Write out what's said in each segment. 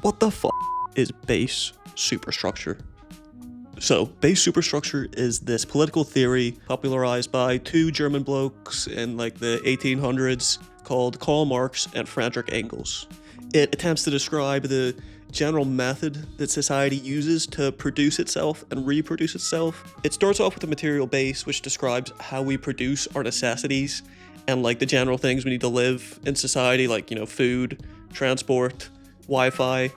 What the f is base superstructure? So, base superstructure is this political theory popularized by two German blokes in like the 1800s called Karl Marx and Friedrich Engels. It attempts to describe the general method that society uses to produce itself and reproduce itself. It starts off with a material base which describes how we produce our necessities and like the general things we need to live in society, like, food, transport, Wi-Fi.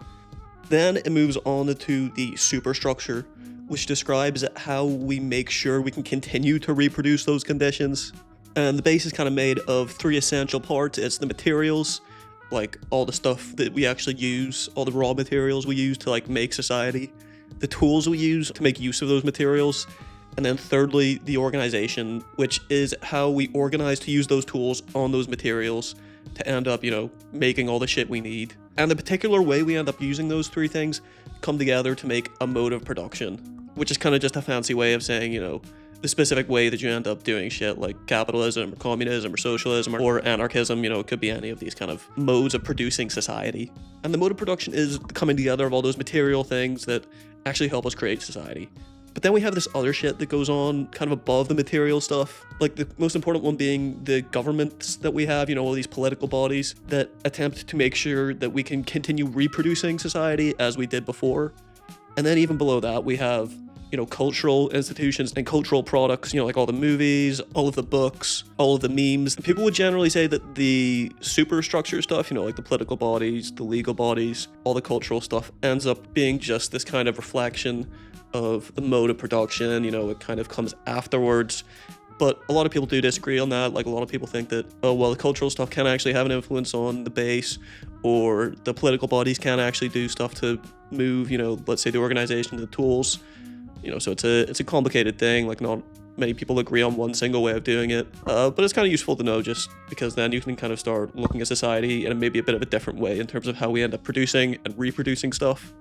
Then it moves on to the superstructure, which describes how we make sure we can continue to reproduce those conditions. And the base is kind of made of three essential parts. It's the materials, like all the stuff that we actually use, all the raw materials we use to like make society, the tools we use to make use of those materials, and then thirdly, the organization, which is how we organize to use those tools on those materials to end up, making all the shit we need. And the particular way we end up using those three things come together to make a mode of production, which is kind of just a fancy way of saying, the specific way that you end up doing shit like capitalism or communism or socialism or anarchism. It could be any of these kind of modes of producing society. And the mode of production is the coming together of all those material things that actually help us create society. But then we have this other shit that goes on kind of above the material stuff, like the most important one being the governments that we have, all these political bodies that attempt to make sure that we can continue reproducing society as we did before. And then even below that, we have, cultural institutions and cultural products, like all the movies, all of the books, all of the memes. People would generally say that the superstructure stuff, like the political bodies, the legal bodies, all the cultural stuff ends up being just this kind of reflection of the mode of production. It kind of comes afterwards. But a lot of people do disagree on that. Like, a lot of people think that, the cultural stuff can actually have an influence on the base, or the political bodies can actually do stuff to move, let's say the organization, the tools. So it's a complicated thing. Like, not many people agree on one single way of doing it. But it's kind of useful to know, just because then you can kind of start looking at society in maybe a bit of a different way in terms of how we end up producing and reproducing stuff.